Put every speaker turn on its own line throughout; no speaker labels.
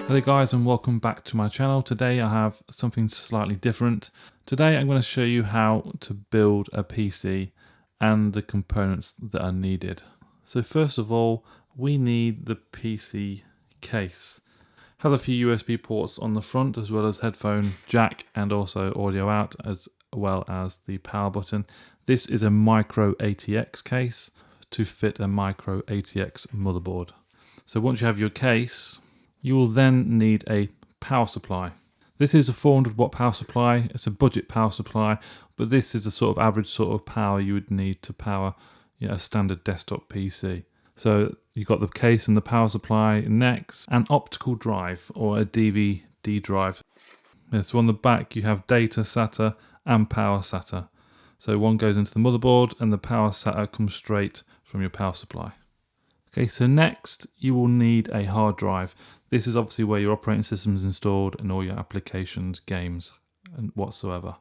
Hello guys and welcome back to my channel. Today I have something slightly different. Today I'm going to show you how to build a PC and the components that are needed. So first of all, we need the PC case. It has a few USB ports on the front as well as headphone jack and also audio out as well as the power button. This is a micro ATX case to fit a micro ATX motherboard. So once you have your case, you will then need a power supply. This is a 400 watt power supply. It's a budget power supply, but this is the sort of average sort of power you would need to power a standard desktop PC. So you've got the case and the power supply. Next, an optical drive or a DVD drive. So on the back you have data SATA and power SATA. So one goes into the motherboard and the power SATA comes straight from your power supply. Okay, so next you will need a hard drive. This is obviously where your operating system is installed and all your applications, games and whatsoever.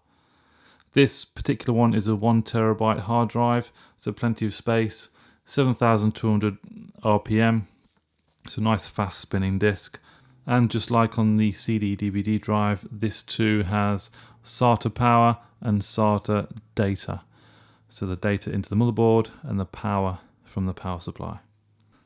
This particular one is a 1 terabyte hard drive, so plenty of space, 7,200 RPM, so nice fast spinning disk. And just like on the CD DVD drive, this too has SATA power and SATA data. So the data into the motherboard and the power from the power supply.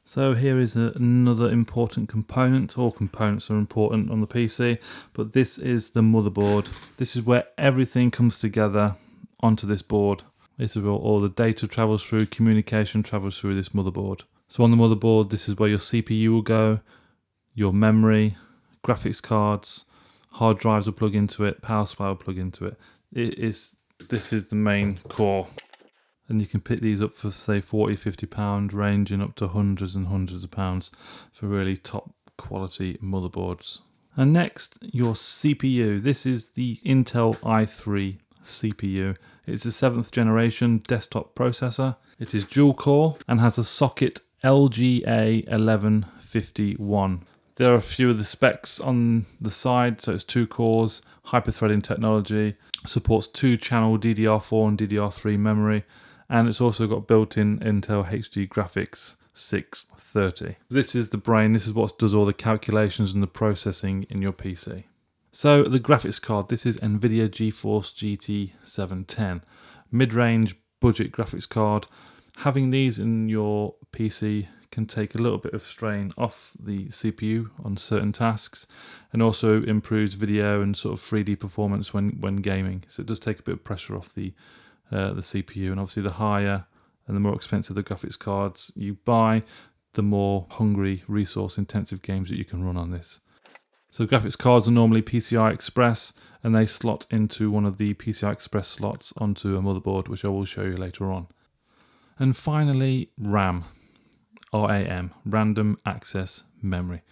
So here is another important component. All components are important on the PC, but this is the motherboard. This is where everything comes together onto this board. This is where all the data travels through, communication travels through this motherboard. So on the motherboard, this is where your CPU will go, your memory, graphics cards, hard drives will plug into it, power supply will plug into it. This is the main core. And you can pick these up for say £40–50, ranging up to hundreds and hundreds of pounds for really top quality motherboards. And next, your CPU. This is the Intel i3 CPU. It's a 7th generation desktop processor. It is dual core and has a socket LGA1151. There are a few of the specs on the side, so it's 2 cores, hyper-threading technology, supports 2-channel DDR4 and DDR3 memory, and it's also got built-in Intel HD graphics 630. This is the brain. This is what does all the calculations and the processing in your PC. So the graphics card, this is NVIDIA GeForce GT 710. Mid-range budget graphics card. Having these in your PC can take a little bit of strain off the CPU on certain tasks, and also improves video and sort of 3D performance when gaming. So it does take a bit of pressure off the CPU, and obviously the higher and the more expensive the graphics cards you buy, the more hungry, resource intensive games that you can run on this. So graphics cards are normally PCI Express, and they slot into one of the PCI Express slots onto a motherboard, which I will show you later on. And finally, RAM, RAM, Random Access Memory.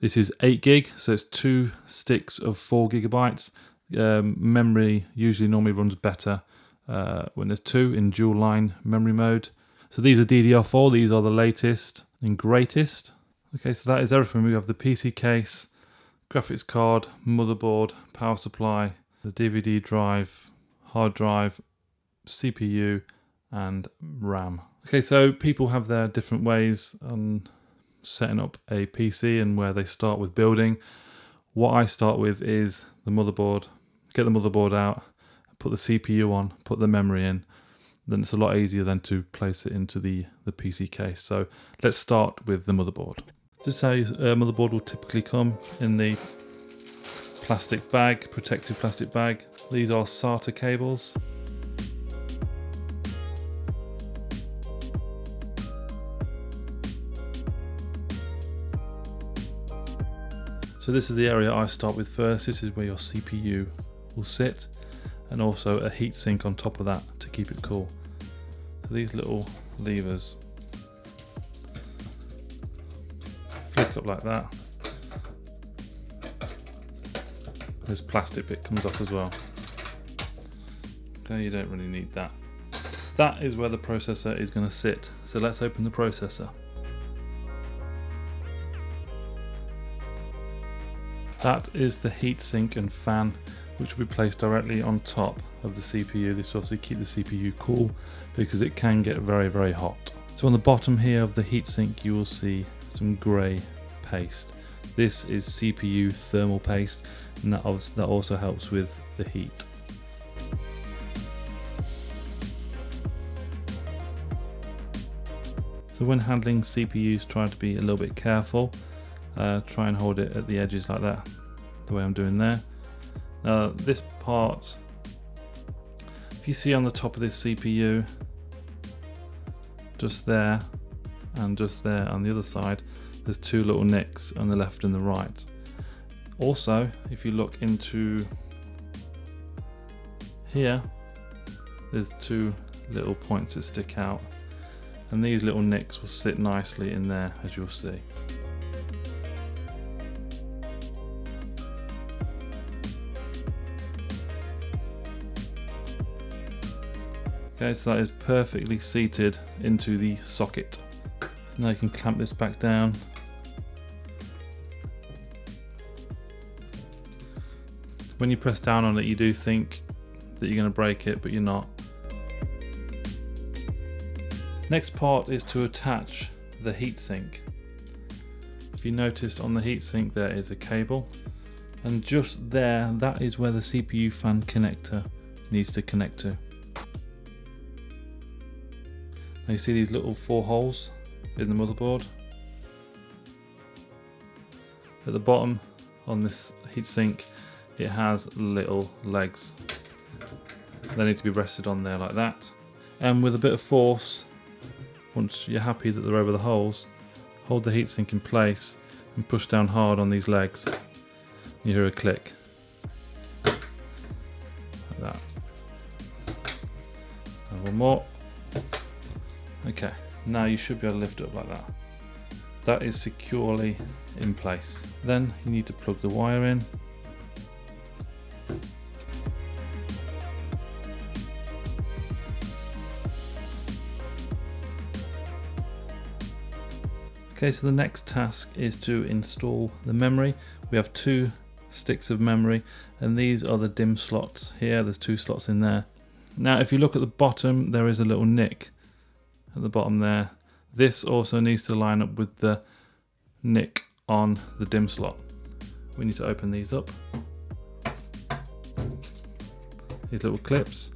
This is 8 gig, so it's 2 sticks of 4 gigabytes. Memory normally runs better when there's 2 in dual line memory mode. So these are DDR4, these are the latest and greatest. Okay, so that is everything. We have the PC case, graphics card, motherboard, power supply, the DVD drive, hard drive, CPU and RAM. Okay, so people have their different ways on setting up a PC and where they start with building. What I start with is the motherboard. Get the motherboard out, put the CPU on, put the memory in. Then it's a lot easier then to place it into the PC case. So let's start with the motherboard. This is how your motherboard will typically come in the plastic bag, protective plastic bag. These are SATA cables. So this is the area I start with first. This is where your CPU will sit, and also a heatsink on top of that to keep it cool. So these little levers flick up like that. This plastic bit comes off as well. Okay, you don't really need that. That is where the processor is going to sit. So let's open the processor. That is the heatsink and fan, which will be placed directly on top of the CPU. This will obviously keep the CPU cool because it can get very, very hot. So on the bottom here of the heatsink, you will see some grey paste. This is CPU thermal paste, and that also helps with the heat. So when handling CPUs, try to be a little bit careful. Try and hold it at the edges like that, the way I'm doing there. Now this part, if you see on the top of this CPU, just there and just there on the other side, there's two little nicks on the left and the right. Also, if you look into here, there's two little points that stick out, and these little nicks will sit nicely in there, as you'll see. Okay, so that is perfectly seated into the socket. Now you can clamp this back down. When you press down on it, you do think that you're going to break it, but you're not. Next part is to attach the heatsink. If you noticed on the heatsink there is a cable, and just there, that is where the CPU fan connector needs to connect to. Now you see these little 4 holes in the motherboard. At the bottom on this heatsink, it has little legs. They need to be rested on there like that. And with a bit of force, once you're happy that they're over the holes, hold the heatsink in place and push down hard on these legs. You hear a click. Like that. And one more. Okay, now you should be able to lift it up like that. That is securely in place. Then you need to plug the wire in. Okay, so the next task is to install the memory. We have 2 sticks of memory, and these are the DIMM slots here. There's 2 slots in there. Now if you look at the bottom, there is a little nick at the bottom there. This also needs to line up with the nick on the DIMM slot. We need to open these up. These little clips.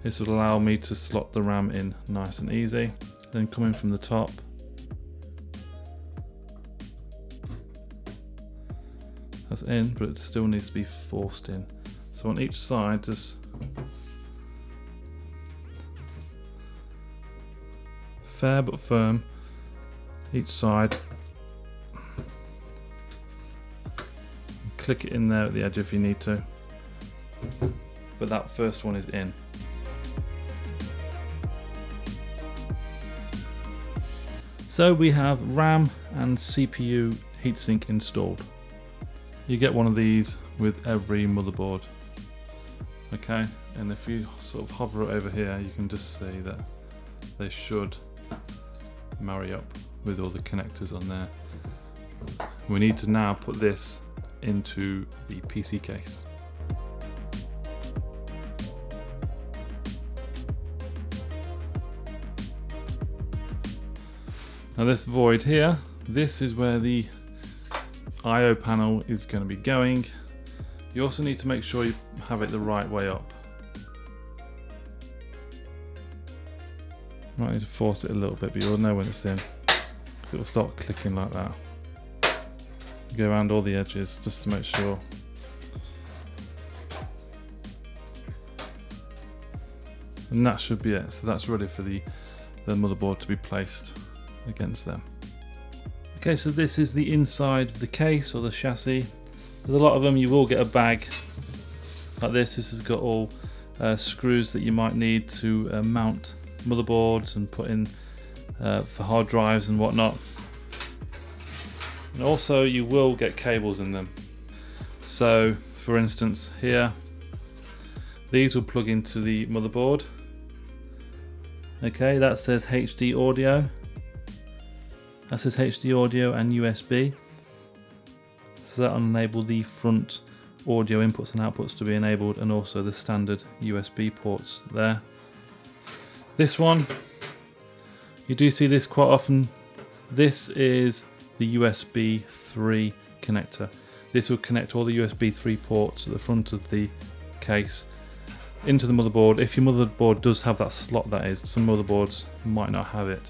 This will allow me to slot the RAM in nice and easy. Then come in from the top. That's in, but it still needs to be forced in. So on each side, just fair but firm, each side. Click it in there at the edge if you need to, but that first one is in. So we have RAM and CPU heatsink installed. You get one of these with every motherboard. Okay, and if you sort of hover it over here, you can just see that they should marry up with all the connectors on there. We need to now put this into the PC case. Now this void here, this is where the I/O panel is going to be going. You also need to make sure you have it the right way up. You might need to force it a little bit, but you'll know when it's in, because it will start clicking like that. Go around all the edges just to make sure. And that should be it. So that's ready for the motherboard to be placed against them. Okay, so this is the inside of the case or the chassis. With a lot of them you will get a bag like this. This has got all screws that you might need to mount motherboards and put in for hard drives and whatnot. And also you will get cables in them. So for instance here, these will plug into the motherboard. Okay, that says HD audio. That says HD audio and USB. So that will enable the front audio inputs and outputs to be enabled, and also the standard USB ports there. This one, you do see this quite often. This is the USB 3 connector. This will connect all the USB 3 ports at the front of the case into the motherboard. If your motherboard does have that slot, that is, some motherboards might not have it.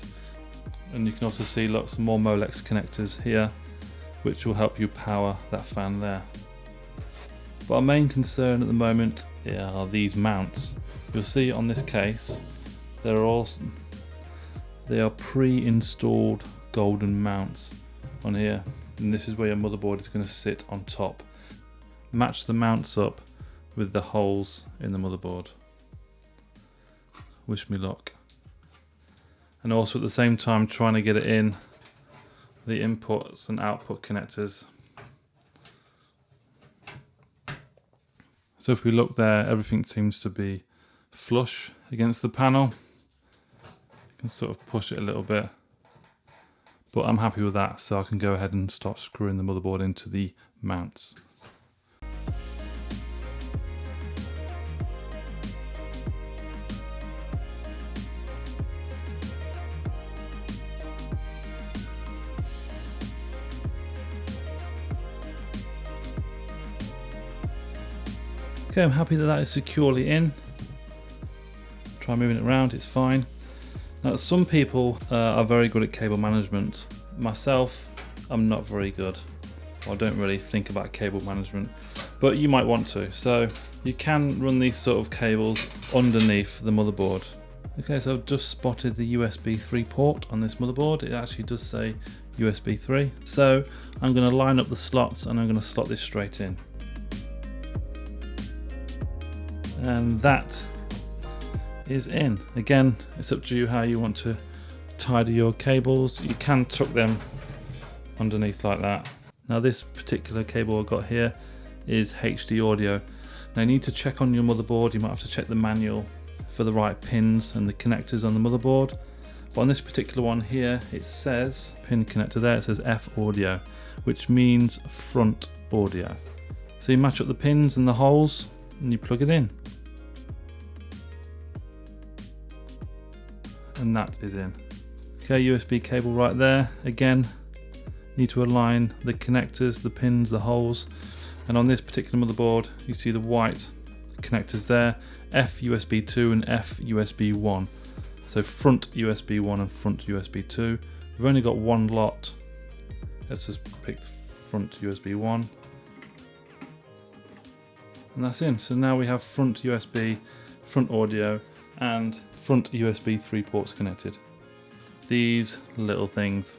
And you can also see lots more Molex connectors here, which will help you power that fan there. But our main concern at the moment are these mounts. You'll see on this case, they are pre-installed golden mounts on here, and this is where your motherboard is going to sit on top. Match the mounts up with the holes in the motherboard. Wish me luck. And also at the same time trying to get it in the inputs and output connectors. So if we look there, everything seems to be flush against the panel. You can sort of push it a little bit, but I'm happy with that, so I can go ahead and start screwing the motherboard into the mounts. Okay, I'm happy that is securely in. Try moving it around, it's fine. Now, some people are very good at cable management. Myself, I'm not very good. I don't really think about cable management, but you might want to. So you can run these sort of cables underneath the motherboard. Okay, so I've just spotted the USB 3 port on this motherboard. It actually does say USB 3. So I'm going to line up the slots and I'm going to slot this straight in. And that is in. Again, it's up to you how you want to tidy your cables. You can tuck them underneath like that. Now this particular cable I've got here is HD audio. Now you need to check on your motherboard. You might have to check the manual for the right pins and the connectors on the motherboard. But on this particular one here, it says pin connector there, it says F audio, which means front audio. So you match up the pins and the holes and you plug it in. And that is in. Okay, USB cable right there. Again, need to align the connectors, the pins, the holes. And on this particular motherboard, you see the white connectors there, F USB 2 and F USB 1. So front USB 1 and front USB 2. We've only got one lot. Let's just pick front USB 1. And that's in. So now we have front USB, front audio, and front USB 3 ports connected. These little things.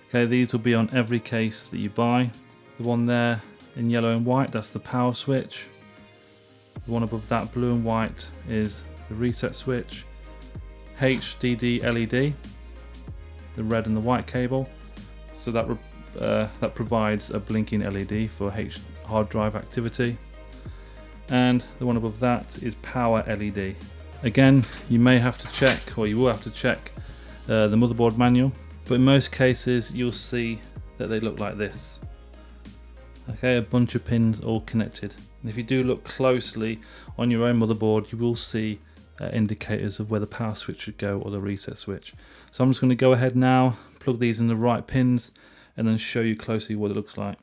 Okay, these will be on every case that you buy. The one there in yellow and white, that's the power switch. The one above that, blue and white, is the reset switch. HDD LED, the red and the white cable. So that provides a blinking LED for hard drive activity. And the one above that is power LED. Again, you may have to check, or you will have to check the motherboard manual, but in most cases you'll see that they look like this. Okay, a bunch of pins all connected. And if you do look closely on your own motherboard, you will see indicators of where the power switch should go or the reset switch. So I'm just going to go ahead now, plug these in the right pins, and then show you closely what it looks like.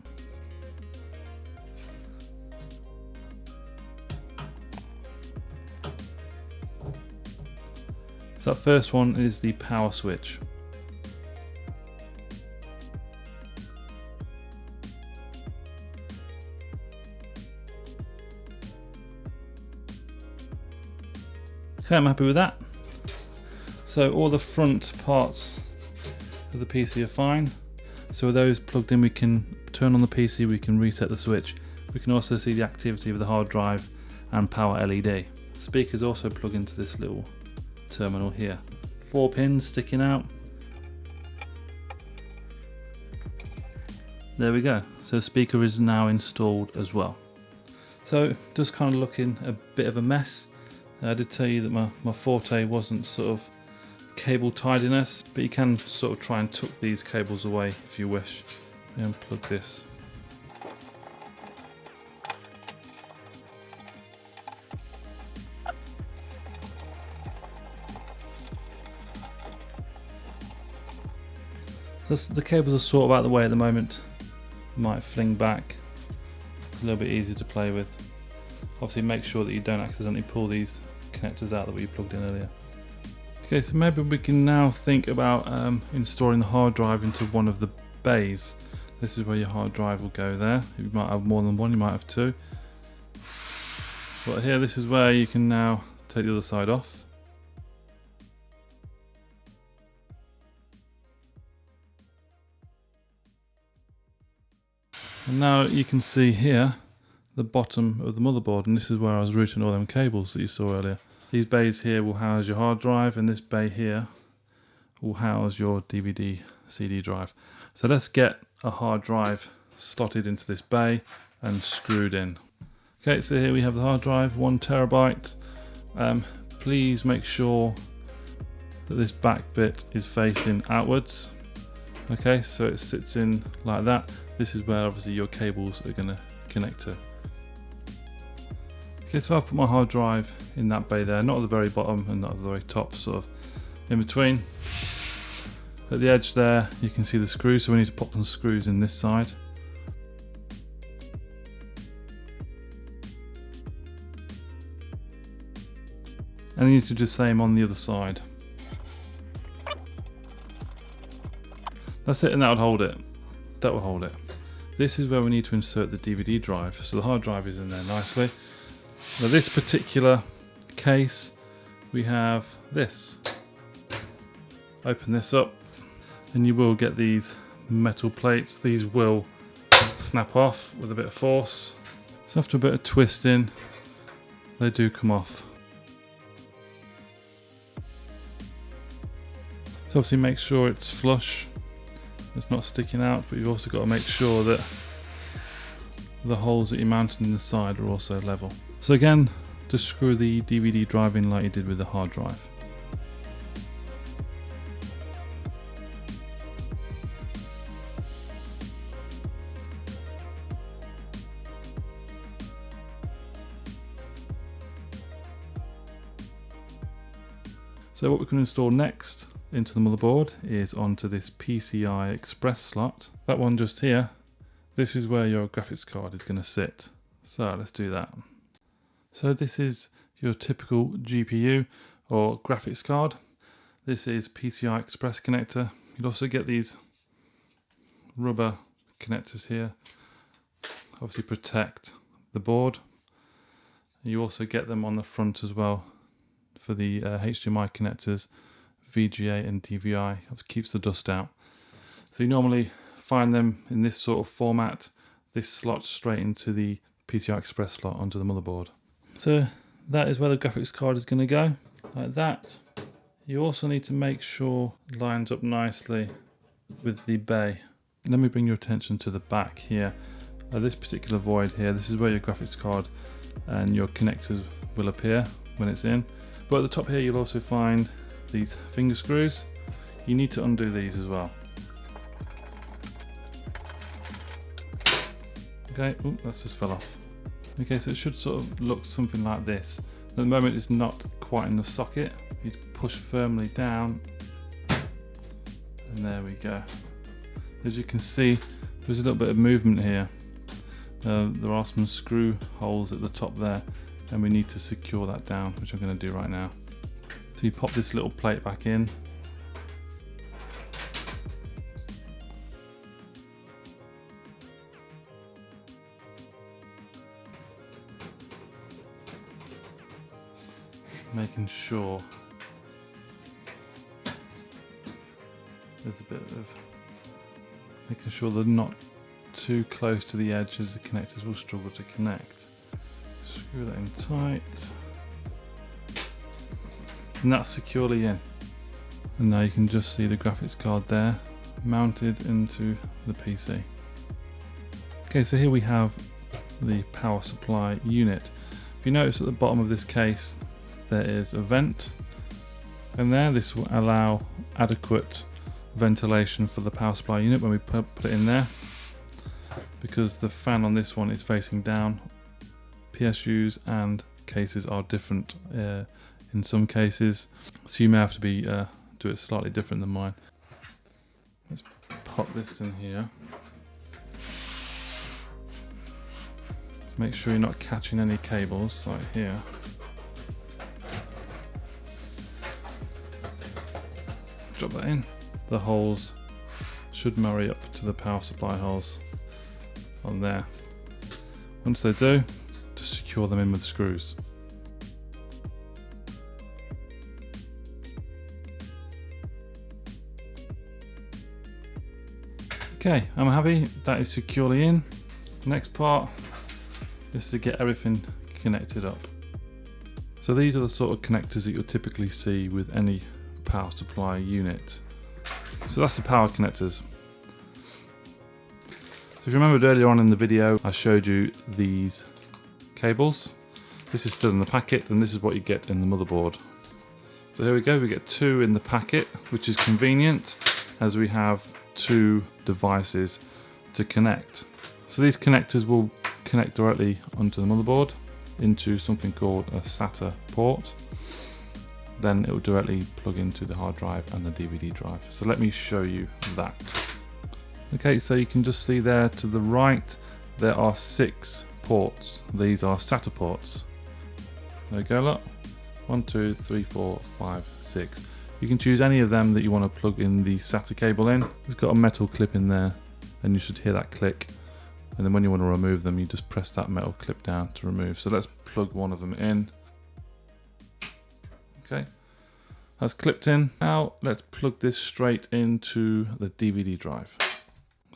So that first one is the power switch. Okay, I'm happy with that. So all the front parts of the PC are fine. So with those plugged in, we can turn on the PC, we can reset the switch. We can also see the activity of the hard drive and power LED. Speakers also plug into this little terminal here. 4 pins sticking out. There we go. So the speaker is now installed as well. So just kind of looking a bit of a mess. I did tell you that my forte wasn't sort of cable tidiness, but you can sort of try and tuck these cables away if you wish. And plug this. The cables are sort of out of the way at the moment. might fling back. It's a little bit easier to play with. Obviously make sure that you don't accidentally pull these connectors out that we plugged in earlier. Okay, so maybe we can now think about installing the hard drive into one of the bays. This is where your hard drive will go there. You might have more than one, you might have two. But here, this is where you can now take the other side off. And now you can see here the bottom of the motherboard, and this is where I was routing all them cables that you saw earlier. These bays here will house your hard drive, and this bay here will house your DVD CD drive. So let's get a hard drive slotted into this bay and screwed in. Okay, so here we have the hard drive, 1 terabyte. Please make sure that this back bit is facing outwards. Okay, so it sits in like that. This is where obviously your cables are going to connect to. Okay, so I've put my hard drive in that bay there, not at the very bottom and not at the very top, sort of in between. At the edge there you can see the screws, so we need to pop some screws in this side. And you need to do the same on the other side. That's it, and that would hold it. That will hold it. This is where we need to insert the DVD drive. So the hard drive is in there nicely. Now this particular case, we have this. Open this up and you will get these metal plates. These will snap off with a bit of force. So after a bit of twisting, they do come off. So obviously make sure it's flush. It's not sticking out, but you've also got to make sure that the holes that you're mounting in the side are also level. So again, just screw the DVD drive in like you did with the hard drive. So what we can install next into the motherboard is onto this PCI Express slot. That one just here, this is where your graphics card is going to sit. So let's do that. So this is your typical GPU or graphics card. This is PCI Express connector. You'll also get these rubber connectors here, obviously protect the board. You also get them on the front as well for the HDMI connectors, VGA and DVI. It keeps the dust out. So you normally find them in this sort of format. This slots straight into the PCI Express slot onto the motherboard. So that is where the graphics card is going to go, like that. You also need to make sure it lines up nicely with the bay. Let me bring your attention to the back here. This particular void here, this is where your graphics card and your connectors will appear when it's in. But at the top here you'll also find these finger screws. You need to undo these as well. Okay, ooh, that just fell off. Okay, so it should sort of look something like this. At the moment it's not quite in the socket. You push firmly down and there we go. As you can see, there's a little bit of movement here. There are some screw holes at the top there and we need to secure that down, which I'm going to do right now. So you pop this little plate back in. Making sure there's a bit of making sure they're not too close to the edge, as the connectors will struggle to connect. Screw that in tight, and that's securely in. And now you can just see the graphics card there mounted into the PC. Okay, so here we have the power supply unit. If you notice at the bottom of this case there is a vent, and there this will allow adequate ventilation for the power supply unit when we put it in there, because the fan on this one is facing down. PSUs and cases are different in some cases, so you may have to do it slightly different than mine. Let's pop this in here. Make sure you're not catching any cables like here. Drop that in. The holes should marry up to the power supply holes on there. Once they do, just secure them in with screws. Okay, I'm happy that is securely in. Next part is to get everything connected up. So these are the sort of connectors that you'll typically see with any power supply unit. So that's the power connectors. So if you remembered earlier on in the video, I showed you these cables. This is still in the packet, and this is what you get in the motherboard. So here we go, we get 2 in the packet, which is convenient as we have 2 devices to connect. So these connectors will connect directly onto the motherboard into something called a SATA port. Then it will directly plug into the hard drive and the DVD drive. So let me show you that. Okay, so you can just see there to the right, there are 6 ports. These are SATA ports. There we go, look. 1, 2, 3, 4, 5, 6. You can choose any of them that you want to plug in the SATA cable in. It's got a metal clip in there, and you should hear that click. And then when you want to remove them, you just press that metal clip down to remove. So let's plug one of them in. Okay, that's clipped in. Now let's plug this straight into the DVD drive.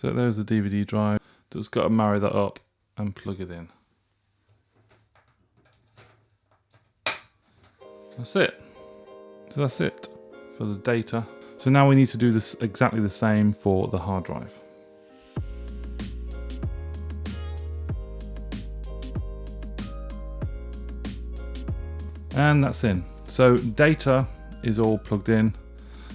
So there's the DVD drive. Just got to marry that up and plug it in. That's it. So that's it for the data. So now we need to do this exactly the same for the hard drive. And that's in. So data is all plugged in.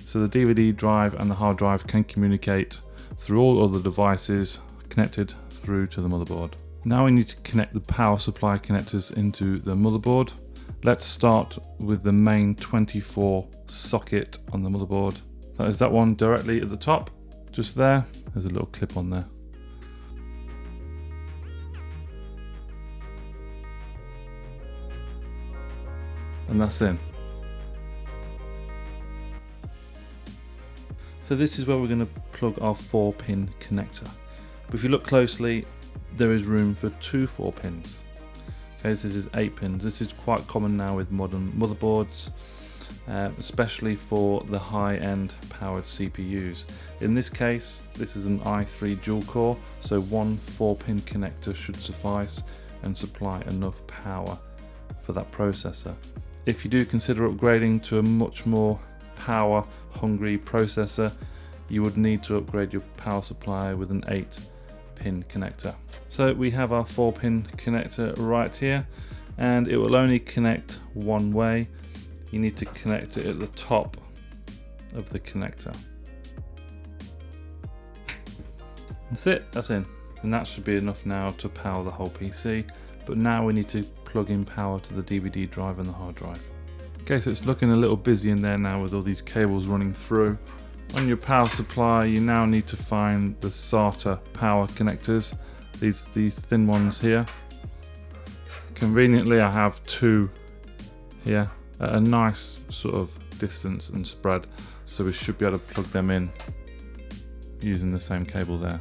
So the DVD drive and the hard drive can communicate through all other devices connected through to the motherboard. Now we need to connect the power supply connectors into the motherboard. Let's start with the main 24 socket on the motherboard. That is that one directly at the top, just there. There's a little clip on there. And that's in. So this is where we're going to plug our 4-pin connector. But if you look closely, there is room for 2 4-pins. Okay, this is 8 pins. This is quite common now with modern motherboards, especially for the high-end powered CPUs. In this case, this is an i3 dual core, so one 4-pin connector should suffice and supply enough power for that processor. If you do consider upgrading to a much more power-hungry processor, you would need to upgrade your power supply with an 8-pin connector. So we have our 4-pin connector right here, and it will only connect one way. You need to connect it at the top of the connector. That's it, that's in. And that should be enough now to power the whole PC. But now we need to plug in power to the DVD drive and the hard drive. Okay, so it's looking a little busy in there now with all these cables running through. On your power supply, you now need to find the SATA power connectors, these thin ones here. Conveniently, I have 2 here at a nice sort of distance and spread, so we should be able to plug them in using the same cable there.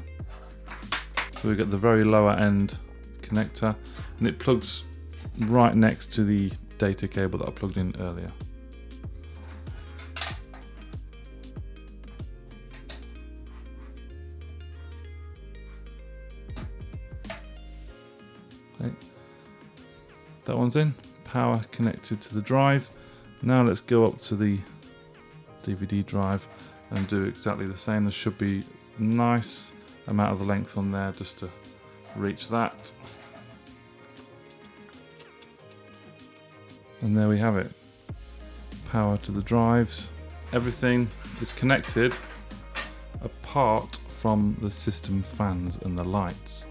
So we've got the very lower end connector, and it plugs right next to the data cable that I plugged in earlier. Okay. That one's in, power connected to the drive. Now let's go up to the DVD drive and do exactly the same. There should be a nice amount of length on there just to reach that. And there we have it. Power to the drives. Everything is connected apart from the system fans and the lights.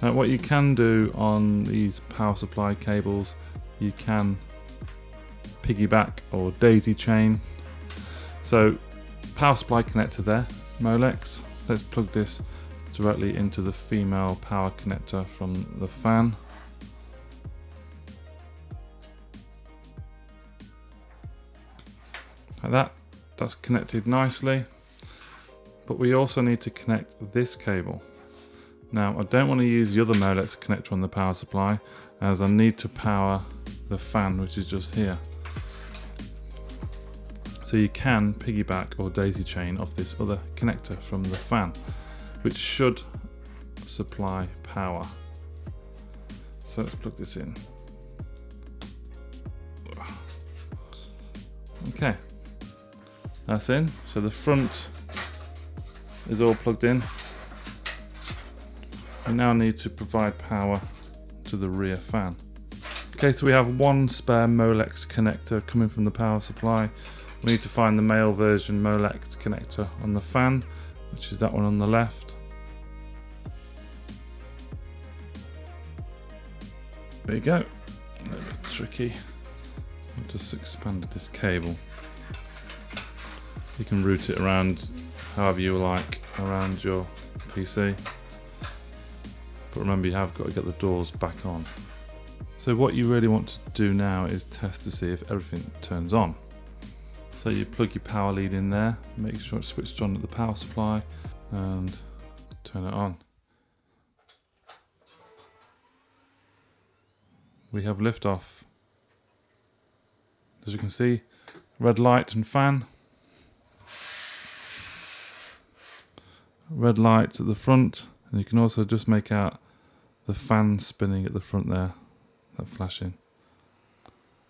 Now what you can do on these power supply cables, you can piggyback or daisy chain. So power supply connector there, Molex. Let's plug this directly into the female power connector from the fan. like that. That's connected nicely, but we also need to connect this cable. Now I don't want to use the other Molex connector on the power supply, as I need to power the fan, which is just here. So you can piggyback or daisy chain off this other connector from the fan, which should supply power. So let's plug this in. Okay, that's in. So the front is all plugged in. We now need to provide power to the rear fan. Okay, so we have one spare Molex connector coming from the power supply. We need to find the male version Molex connector on the fan, which is that one on the left. There you go. A little bit tricky. I've just expanded this cable. You can route it around however you like around your PC. But remember, you have got to get the doors back on. So what you really want to do now is test to see if everything turns on. So you plug your power lead in there, make sure it's switched on at the power supply, and turn it on. We have liftoff. As you can see, red light and fan. Red lights at the front, and you can also just make out the fan spinning at the front there, that flashing.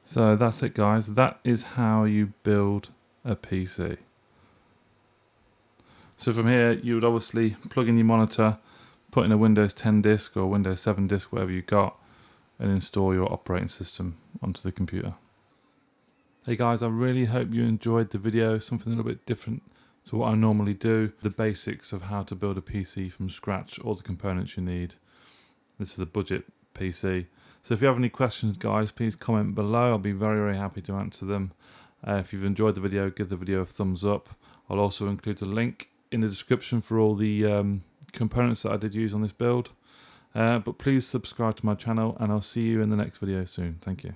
So that's it, guys. That is how you build a PC. So from here, you would obviously plug in your monitor, put in a Windows 10 disk or Windows 7 disk, whatever you got, and install your operating system onto the computer. Hey guys, I really hope you enjoyed the video, something a little bit different to what I normally do. The basics of how to build a PC from scratch, all the components you need. This is a budget PC. So if you have any questions, guys, please comment below. I'll be very, very happy to answer them. If you've enjoyed the video, give the video a thumbs up. I'll also include a link in the description for all the components that I did use on this build. But please subscribe to my channel, and I'll see you in the next video soon. Thank you.